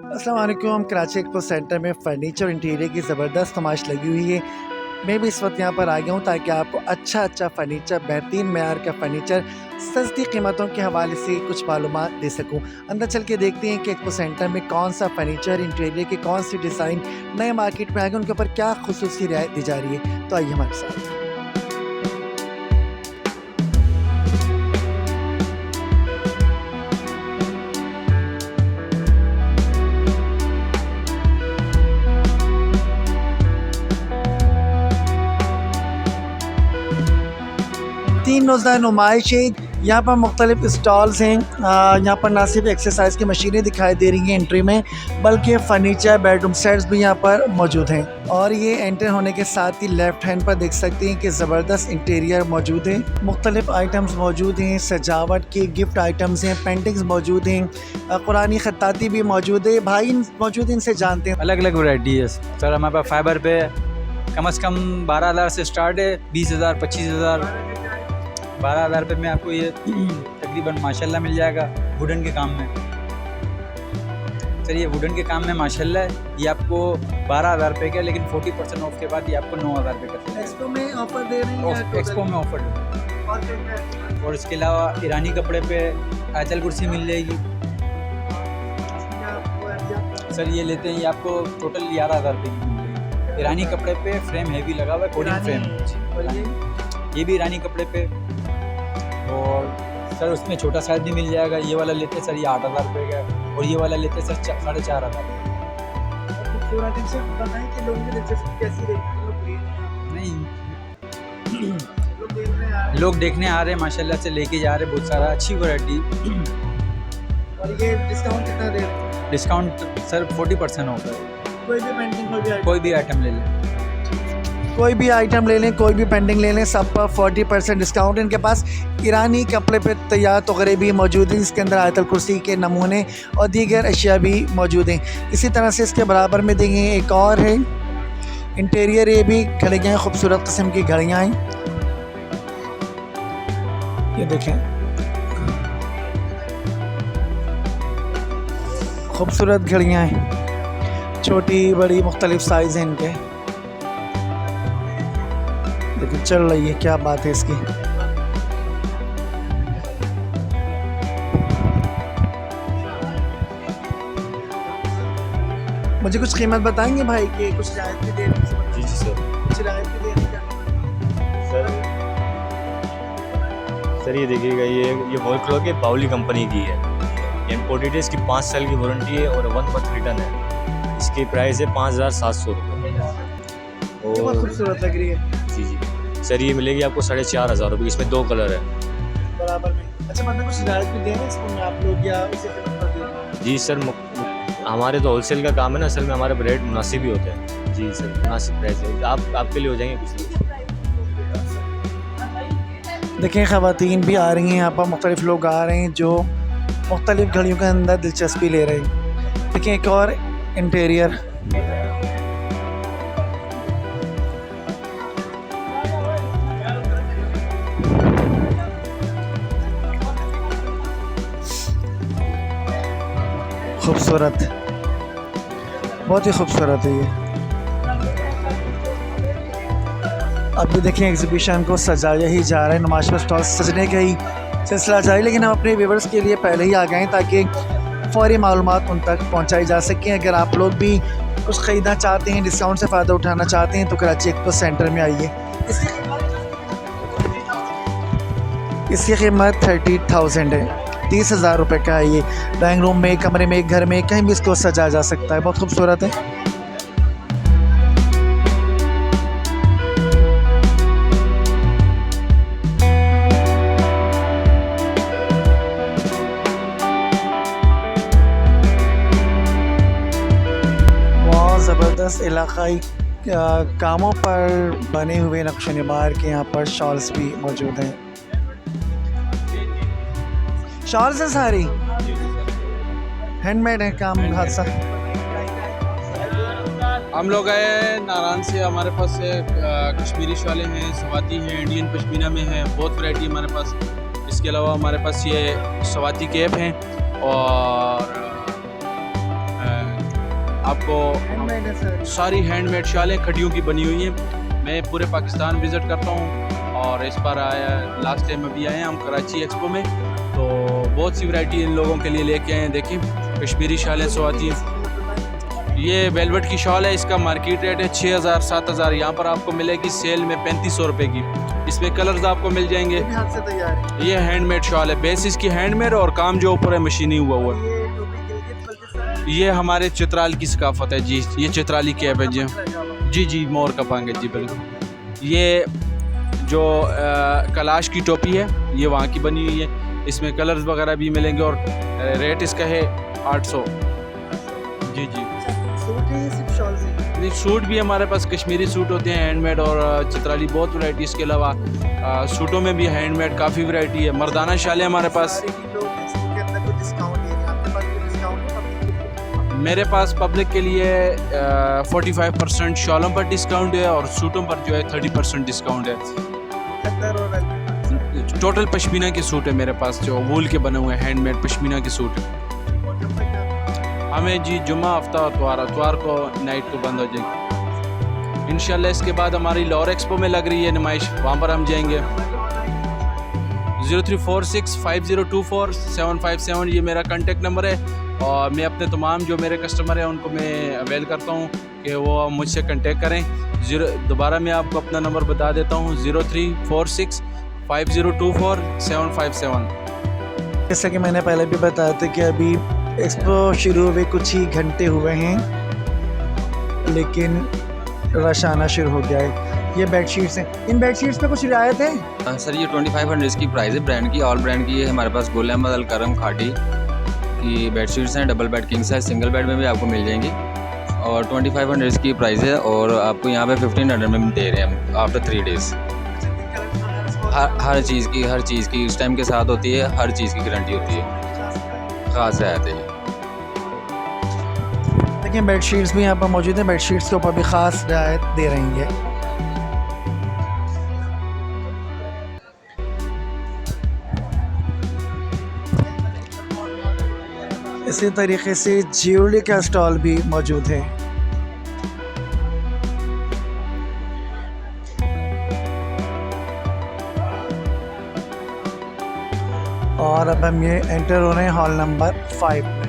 अस्सलाम वालेकुम। Karachi expo centre में फ़र्नीचर और इंटीरियर की ज़बरदस्त नुमाइश लगी हुई है। मैं भी इस वक्त यहाँ पर आ गया हूँ ताकि आपको अच्छा फ़र्नीचर, बेहतरीन मेयार का फ़र्नीचर सस्ती कीमतों के हवाले से कुछ मालूमात दे सकूँ। अंदर चल के देखते हैं कि एक्सपो सेंटर में कौन सा फ़र्नीचर, इंटीरियर की कौन सी डिज़ाइन नए मार्केट में आएगा, उनके ऊपर क्या खुसूसी रियायत दी जा रही है। तो आइए हमारे साथ। 3 रोज़ा नुमाइश है। यहाँ पर मुख्तलिफ स्टॉल्स हैं। यहाँ पर ना सिर्फ एक्सरसाइज की मशीनें दिखाई दे रही हैं एंट्री में, बल्कि फ़र्नीचर, बेडरूम सेट्स भी यहाँ पर मौजूद हैं। और ये एंटर होने के साथ ही लेफ़्ट हैंड पर देख सकते हैं कि ज़बरदस्त इंटीरियर मौजूद है। मुख्तलिफ आइटम्स मौजूद हैं, सजावट के गिफ्ट आइटम्स हैं, पेंटिंग्स मौजूद हैं, कुरानी खत्ताती भी मौजूद है। भाई मौजूद, इनसे जानते हैं। अलग अलग वैरायटी है सर। हमारे पास फाइबर पे कम से कम 12,000 से स्टार्ट है, 20,000, 25,000, 12,000 रुपये में आपको ये तकरीबन माशाल्लाह मिल जाएगा। वुडन के काम में सर, ये वुडन के काम में माशाल्लाह ये आपको 12,000 रुपये का, लेकिन 40% ऑफ के बाद ये आपको 9,000 रुपये का। एक्सपो में ऑफर दे रहे हैं, एक्सपो में ऑफर है। और इसके अलावा ईरानी कपड़े पे आयतल कुर्सी मिल जाएगी सर। ये लेते हैं, ये आपको टोटल 11,000 रुपये की मिल जाएगी। ईरानी कपड़े पे फ्रेम हैवी लगा हुआ है, कोडिंग फ्रेम। ये भी ईरानी कपड़े पे। और सर उसमें छोटा साइज भी मिल जाएगा। ये वाला लेते हैं सर, ये 8,000 रुपये का है, और ये वाला लेते हैं सर 4,500। नहीं, लोग देखने आ रहे हैं, माशाल्लाह से लेके जा रहे हैं बहुत सारा, अच्छी वैरायटी। और ये डिस्काउंट कितना दे रहे हैं? डिस्काउंट सर 40% ऑफ है। कोई भी आइटम ले लें, कोई भी पेंटिंग ले लें, सब पर 40% डिस्काउंट। इनके पास ईरानी कपड़े पे तैयार तोगरे भी मौजूद हैं, जिसके अंदर आयतल कुर्सी के नमूने और दीगर अशिया भी मौजूद हैं। इसी तरह से इसके बराबर में देखें एक और है इंटीरियर, ये भी घड़ियाँ, खूबसूरत किस्म की घड़ियाँ हैं। ये देखें, खूबसूरत घड़ियाँ हैं, छोटी बड़ी मुख्तलिफ साइज़ हैं इनके। देखिए चल रही है, क्या बात है इसकी। मुझे कुछ कीमत बताएंगे भाई कि कुछ रियायत भी दे रही है? जी सर, कुछ रियायत भी दे रही है सर ये देखिएगा, ये वॉलक्रो के बाउली कंपनी की है। ये इम्पोर्टेड है, इसकी 5 साल की वारंटी है और 1 मंथ रिटर्न है। इसकी प्राइस है 5,700 रुपये। बहुत खूबसूरत लग रही है। जी सर, ये मिलेगी आपको 4,500 रुपये। इसमें 2 कलर है बराबर में। अच्छा, मतलब कुछ रियायत भी दे रहे हैं इसमें आप लोग, या उसी कीमत पर दे रहे हैं? जी सर, हमारे तो होलसेल का काम है ना, असल में हमारे रेट मुनासिब ही होते हैं। जी सर, मुनासिब प्राइस है, आपके लिए हो जाएंगे कुछ। देखें, ख़वातीन भी आ रही हैं यहाँ पर, मुख्तलिफ लोग आ रहे हैं जो मुख्तलिफ घड़ियों के अंदर दिलचस्पी ले रहे हैं। देखें एक और इंटीरियर, खूबसूरत, बहुत ही खूबसूरत है ये। अब भी देखें एग्जीबिशन को सजाया ही जा रहा है, नुमाइश का स्टॉल सजने का ही सिलसिला जारी। लेकिन हम अपने व्यूवर्स के लिए पहले ही आ गए हैं ताकि फौरी मालूमात उन तक पहुंचाई जा सकें। अगर आप लोग भी कुछ ख़रीदना चाहते हैं, डिस्काउंट से फ़ायदा उठाना चाहते हैं, तो कराची एक्सपो सेंटर में आइए। इसकी कीमत 30,000 है, 30,000 रुपये का है। ये ड्राइंग रूम में, कमरे में, घर में, कहीं भी इसको सजाया जा सकता है। बहुत खूबसूरत है। बहुत ज़बरदस्त इलाकाई कामों पर बने हुए नक्श निबार के यहाँ पर शॉल्स भी मौजूद हैं। शॉल्स है सारी हैंडमेड है, काम हाथ से। हम लोग आए नारायण से, हमारे पास कश्मीरी शॉलें हैं, सवाती हैं, इंडियन पश्मीना में है, बहुत वैरायटी हमारे पास। इसके अलावा हमारे पास ये सवाती कैप हैं और आपको सारी हैंडमेड शालें खड्डियों की बनी हुई हैं। मैं पूरे पाकिस्तान विज़िट करता हूँ और इस बार आया लास्ट टाइम अभी आए हैं हम कराची एक्सपो में, तो बहुत सी वैरायटी इन लोगों के लिए लेके आए हैं। देखिए कश्मीरी शालें स्वाती हैं। ये वेलवेट की शॉल है, इसका मार्केट रेट है 6000 7000, यहाँ पर आपको मिलेगी सेल में 3500 रुपये की। इसमें कलर्स आपको मिल जाएंगे। हाथ से तैयार है। ये हैंडमेड शॉल है, बेस इसकी हैंडमेड और काम जो ऊपर है मशीनी हुआ हुआ है। ये टोपी गिलगित बल्तिस्तान ये हमारे चित्राल की सकाफत है जी, ये चित्राली कैब है जी। जी जी मोर का पांग है जी बिल्कुल। ये जो कलाश की टोपी है ये वहाँ की बनी हुई है, इसमें कलर्स वगैरह भी मिलेंगे और रेट इसका है 800। जी जी सूट है ये सिर्फ शॉल से? नहीं, सूट भी हमारे पास कश्मीरी सूट होते हैं हैंडमेड और चित्राली बहुत वैरायटी। इसके अलावा सूटों में भी हैंडमेड काफ़ी वैरायटी है। मर्दाना शालें हमारे पास, इसके अंदर कोई डिस्काउंट दे रहे हैं? आपके पास कोई डिस्काउंट है? मेरे पास पब्लिक के लिए 45% शॉलों पर डिस्काउंट है और सूटों पर जो है 30% डिस्काउंट है। खद्दर और वेलवेट टोटल पश्मीना के सूट है मेरे पास, जो वूल के बने हुए हैं हैंडमेड पश्मीना के सूट है। और कब तक है? हमें जी जुम्मा हफ्ता इतवार को नाइट को बंद हो जाएगी इंशाल्लाह। इसके बाद हमारी लाहौर एक्सपो में लग रही है नुमाइश, वहाँ पर हम जाएंगे। 03465024 ये मेरा कांटेक्ट नंबर है और मैं अपने तमाम जो मेरे कस्टमर हैं उनको मैं अवेल करता हूँ कि वो मुझसे कांटेक्ट करें। दोबारा मैं आपको अपना नंबर बता देता हूँ, 03465024 जैसा कि मैंने पहले भी बताया था कि अभी एक्सपो शुरू हुए कुछ ही घंटे हुए हैं लेकिन रश आना शुरू हो गया है। ये बेडशीट्स हैं, इन बेडशीट्स पे कुछ रियायत है? सर ये 2500 इसकी प्राइस है ब्रांड की, ऑल ब्रांड की है हमारे पास। गुल अहमद अल करम खाटी की बेडशीट्स हैं, double bed king size, single bed में भी आपको मिल जाएंगी और 2500 इसकी प्राइस है और आपको यहाँ पे 1500 में दे रहे हैं हम आफ्टर 3 डेज़। हर चीज़ की उस टाइम के साथ होती है, हर चीज़ की गारंटी होती है, ख़ास रहते हैं। देखिए बेडशीट्स भी यहाँ पर मौजूद हैं, बेडशीट्स के ऊपर भी ख़ास रियायत दे रही है। इसी तरीके से ज्वेलरी का स्टॉल भी मौजूद है। और अब हम ये एंटर हो रहे हैं हॉल नंबर 5 में।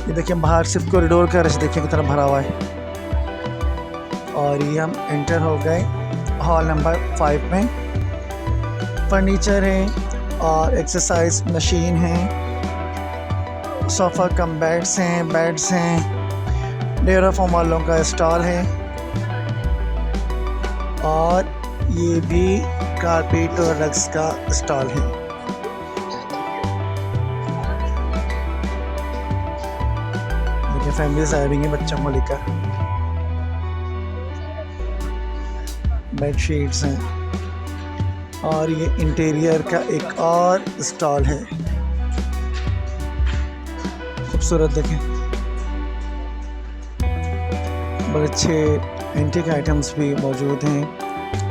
ये देखिए बाहर सिर्फ कॉरिडोर का रश देखिए कितना भरा हुआ है। और ये हम एंटर हो गए हॉल नंबर 5 में। फर्नीचर है और एक्सरसाइज मशीन है, सोफ़ा कम बेड्स हैं, डेरा फॉर्म वालों का स्टॉल है और ये भी कारपेट और रग्स का स्टॉल है। देखिए फैमिलीज आई हुई हैं बच्चों को लेकर। बेडशीट्स हैं और ये इंटीरियर का एक और स्टॉल है, खूबसूरत देखें। बड़े अच्छे एंटीक आइटम्स भी मौजूद हैं,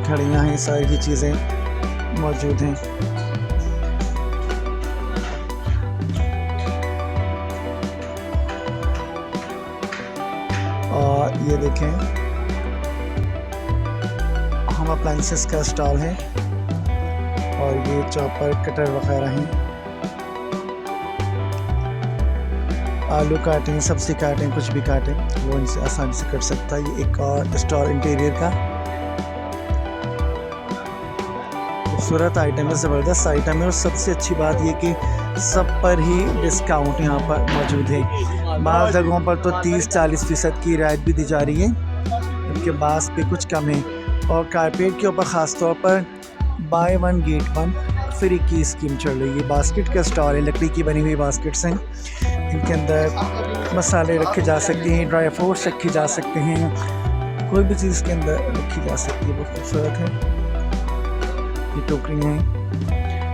घड़ियाँ हैं, सारी की चीज़ें मौजूद हैं। और ये देखें हम अप्लाइंसेस का स्टॉल है और ये चॉपर कटर वगैरह हैं। आलू काटें, सब्ज़ी काटें, कुछ भी काटें वो इनसे आसानी से कट सकता है। ये एक और स्टॉल इंटीरियर का खूबसूरत आइटम है, ज़बरदस्त आइटम है और सबसे अच्छी बात ये कि सब पर ही डिस्काउंट यहाँ पर मौजूद है। बाज़ जगहों पर तो 30-40% की रियायत भी दी जा रही है, उनके पास पे कुछ कम है। और कारपेट के ऊपर ख़ास तौर पर बाय 1 गेट 1 फ्री की स्कीम चल रही है। बास्केट का स्टॉल है, लकड़ी की बनी हुई बास्केट्स हैं, इनके अंदर मसाले रखे जा सकते हैं, ड्राई फ्रूट्स रखे जा सकते हैं, कोई भी चीज़ के अंदर रखी जा सकती है। बहुत खूबसूरत है। ये टोकरी हैं,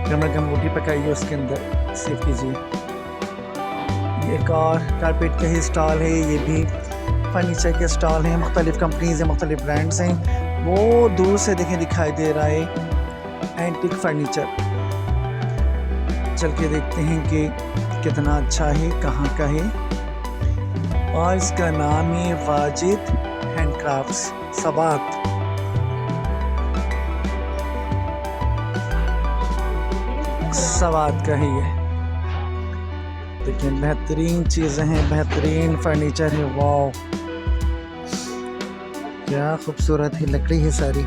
गरम रोटी पकाई है उसके अंदर सेव कीजिए। ये एक और कारपेट का ही स्टॉल है, ये भी फर्नीचर के स्टॉल हैं, मुख्तलिफ़ कंपनीज़ हैं, मुख्तलिफ़ ब्रांड्स हैं। वो दूर से देखें दिखाई दे रहा है एंटीक फर्नीचर। चल के देखते हैं कि कितना अच्छा है, कहाँ का है। और इसका नाम है वाजिद हैंडक्राफ्ट्स सबात। सवाद का ही है। देखिए बेहतरीन चीज़ें हैं, बेहतरीन फर्नीचर है। वाह क्या खूबसूरत है, लकड़ी है सारी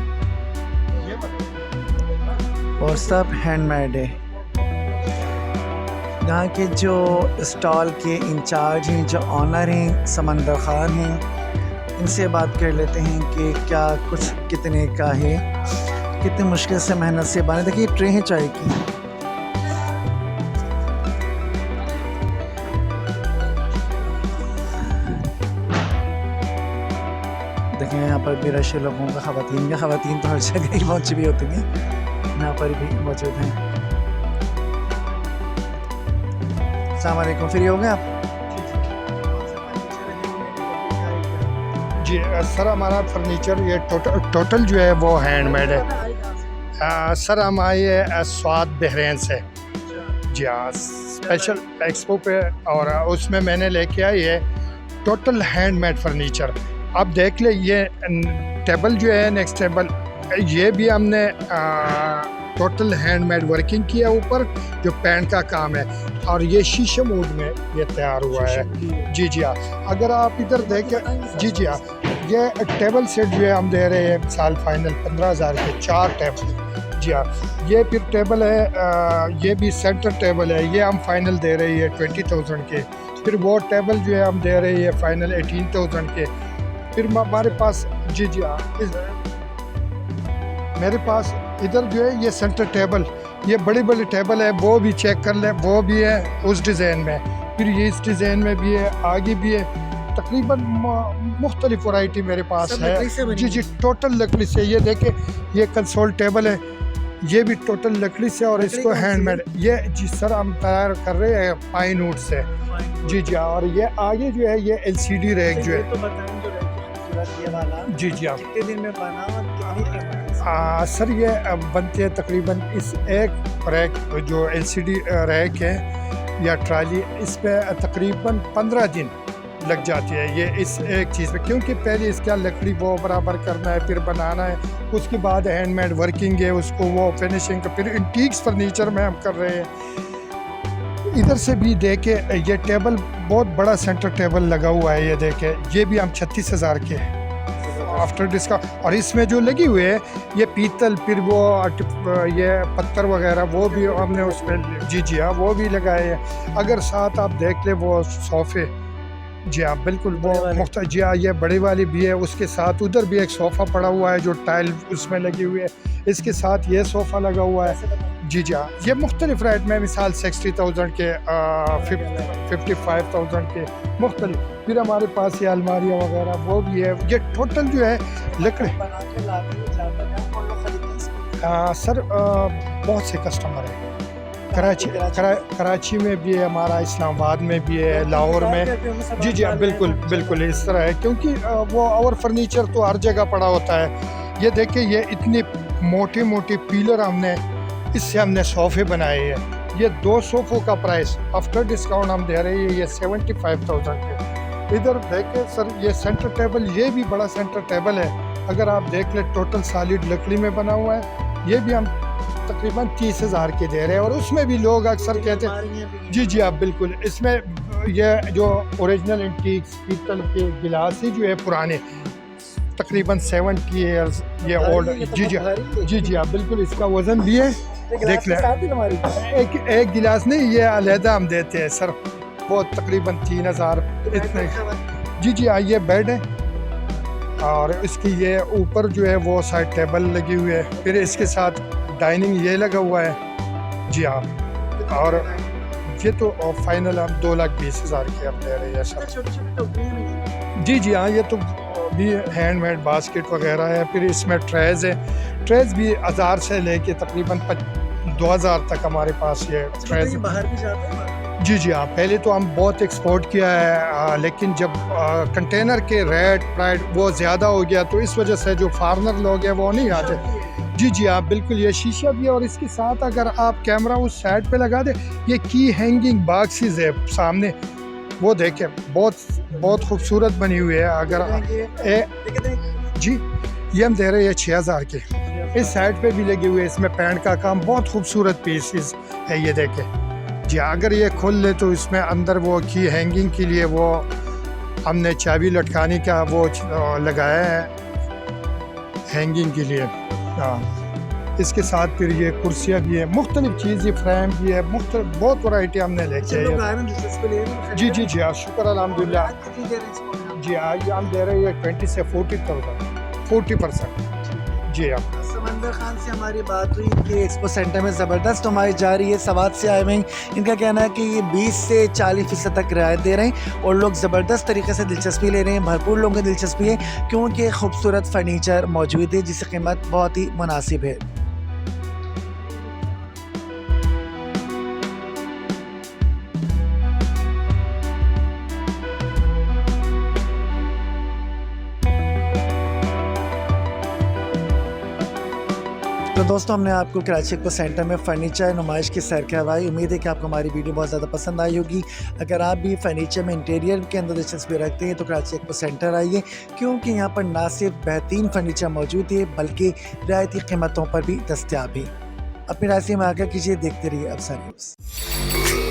और सब हैंडमेड है। यहाँ के जो स्टॉल के इंचार्ज हैं, जो ऑनर हैं, समंदर खान हैं, इनसे बात कर लेते हैं कि क्या कुछ कितने का है, कितनी मुश्किल से मेहनत से बने। देखिए ट्रे है चाय की। देखें यहाँ पर भी रश लोगों का, ख़वातीन तो हर जगह ही पहुँची भी होती हैं, यहाँ पर भी मौजूद हैं। अस्सलाम वालेकुम, फ्री हो गए आप? जी सर, हमारा फर्नीचर ये टोटल जो है वो हैंडमेड है। सर हम आए हैं स्वाद बहरीन से। जी हाँ, स्पेशल एक्सपो पे, और उसमें मैंने लेके आई है टोटल हैंडमेड फर्नीचर। आप देख ले, ये टेबल जो है, नेक्स्ट टेबल, ये भी हमने टोटल हैंडमेड वर्किंग किया ऊपर, जो पैंट का काम है, और ये शीशे मोड में ये तैयार हुआ है। जी जी हाँ, अगर आप इधर देखें, जी जी हाँ, ये टेबल सेट जो है हम दे रहे हैं साल फाइनल 15,000 के 4 टेबल। जी हाँ, ये फिर टेबल है, ये भी सेंटर टेबल है, ये हम फाइनल दे रहे हैं 20,000 के। फिर वो टेबल जो है हम दे रहे हैं फाइनल 18,000 के। फिर हमारे पास, जी जी हाँ, मेरे पास इधर जो है ये सेंटर टेबल, ये बड़ी बड़ी टेबल है, वो भी चेक कर ले, वो भी है उस डिज़ाइन में। फिर ये इस डिज़ाइन में भी है, आगे भी है, तकरीबन मुख्तलिफ वैरायटी मेरे पास है। जी जी, टोटल लकड़ी से। ये देखे, ये कंसोल टेबल है, ये भी टोटल लकड़ी से, और इसको हैंडमेड, ये जी सर हम तैयार कर रहे हैं पाइन वुड से। जी जी, और ये आगे जो है ये LCD रैक जो है। जी जी हाँ, कितने दिन में बना और कितनी सर ये बनते हैं तकरीबन, इस एक रैक जो LCD रैक है या ट्राली, इस पे तकरीबन 15 दिन लग जाती है ये इस एक चीज़ पे, क्योंकि पहले इसका लकड़ी वो बराबर करना है, फिर बनाना है, उसके बाद हैंडमेड वर्किंग है, उसको वो फिनिशिंग, फिर इंटीक्स फर्नीचर में हम कर रहे हैं। इधर से भी देखे, ये टेबल बहुत बड़ा सेंटर टेबल लगा हुआ है, ये देखे, ये भी हम 36,000 के आफ्टर डिस्काउंट। और इसमें जो लगी हुई है ये पीतल, फिर वो ये पत्थर वगैरह, वो भी हमने उसमें, जी जी हाँ, वो भी लगाए हैं। अगर साथ आप देख ले वो सोफ़े, जी हाँ बिल्कुल, वो मुख्तलिफ, जी हाँ, ये बड़ी वाली भी है, उसके साथ उधर भी एक सोफ़ा पड़ा हुआ है जो टाइल उसमें लगी हुई है, इसके साथ ये सोफ़ा लगा हुआ है। जी जी हाँ, ये मुख्तलिफ रेट में, मिसाल 60,000 के, 55,000 के मुख्तलिफ। फिर हमारे पास ये अलमारियाँ वगैरह वो भी है। ये टोटल जो है लकड़ी, सर बहुत से कस्टमर हैं, कराची में भी है हमारा, इस्लामाबाद में भी है, लाहौर में। जी जी हाँ, बिल्कुल बिल्कुल इस तरह है, क्योंकि वो और फर्नीचर तो हर जगह पड़ा होता है। ये देखिए, ये इतनी मोटी मोटी पीलर हमने, इससे हमने सोफ़े बनाए हैं। ये 2 सोफ़ों का प्राइस आफ्टर डिस्काउंट हम दे रहे हैं ये 75,000 के। इधर देखें सर, ये सेंटर टेबल, ये भी बड़ा सेंटर टेबल है, अगर आप देख ले टोटल सॉलिड लकड़ी में बना हुआ है, ये भी हम तकरीबन 30,000 के दे रहे हैं। और उसमें भी लोग अक्सर कहते हैं, जी जी आप बिल्कुल, इसमें ये जो ओरिजिनल एंटीक्स पीतल के गिलास ही जो है पुराने, तकरीबन 70 ईयर्स ये ओल्ड। जी जी जी जी आप बिल्कुल, इसका वज़न भी है, देख लें, एक गिलास नहीं, ये अलहदा हम देते हैं सर, वो तकरीबन 3,000 इतने। जी जी हाँ, ये बेड है, और इसकी ये ऊपर जो है वो साइड टेबल लगी हुई है, फिर इसके साथ डाइनिंग ये लगा हुआ है। जी हाँ, और ये तो फाइनल हम 2,20,000 के हम दे रहे हैं सर। जी जी हाँ, ये तो भी हैंडमेड बास्केट वगैरह है। फिर इसमें ट्रेज़ है, ट्रेज़ भी 1000 से लेके तकरीबन 2,000 तक हमारे पास ये ट्रेज़ बाहर भी जाते हैं। जी जी हाँ, पहले तो हम बहुत एक्सपोर्ट किया है, लेकिन जब कंटेनर के रेट प्राइस वो ज़्यादा हो गया, तो इस वजह से जो फार्मर लोग हैं वो नहीं आते। जी जी हाँ बिल्कुल, ये शीशा भी है, और इसके साथ अगर आप कैमरा उस साइड पे लगा दे, ये की हैंगिंग बॉक्सेस है सामने, वो देखें, बहुत बहुत खूबसूरत बनी हुई है। अगर जी ये हम दे रहे हैं 6000 के। इस साइड पे भी लगे हुए हैं, इसमें पैंट का काम, बहुत खूबसूरत पीसेस है ये देखें जी। अगर ये खोल ले तो इसमें अंदर वो की हैंगिंग के लिए वो हमने चाबी लटकाने का वो लगाया है हैंगिंग के लिए। हाँ, इसके साथ फिर ये कुर्सियाँ भी है, मुख्तलिफ चीज़ें, फ्रेम भी है, बहुत वैरायटी हमने लेके आई। जी जी जी हाँ, शुक्र अल्हम्दुलिल्लाह। जी हाँ, ये हम दे रहे हैं 20 से 40% जी हाँ। समंदर खान से हमारी बात हुई कि एक्सपो सेंटर में ज़बरदस्त नुमाइश जा रही है, सवाद से आए हुए हैं। इनका कहना है कि ये 20 से 40% तक रियायत दे रहे हैं और लोग ज़बरदस्त तरीके से दिलचस्पी ले रहे हैं। भरपूर लोगों की दिलचस्पी है क्योंकि खूबसूरत फर्नीचर मौजूद है जिसकी कीमत बहुत ही मुनासिब है। तो दोस्तों, हमने आपको कराची एक्सपो सेंटर में फ़र्नीचर नुमाइश की सैर करवाई। उम्मीद है कि आपको हमारी वीडियो बहुत ज़्यादा पसंद आई होगी। अगर आप भी फ़र्नीचर में इंटीरियर के अंदर दिलचस्पी रखते हैं तो कराची एक्सपो सेंटर आइए, क्योंकि यहाँ पर ना सिर्फ बेहतरीन फ़र्नीचर मौजूद है बल्कि रियायती कीमतों पर भी दस्तयाब है। अपनी राय से में आकर कीजिए, देखते रहिए अफसार न्यूज़।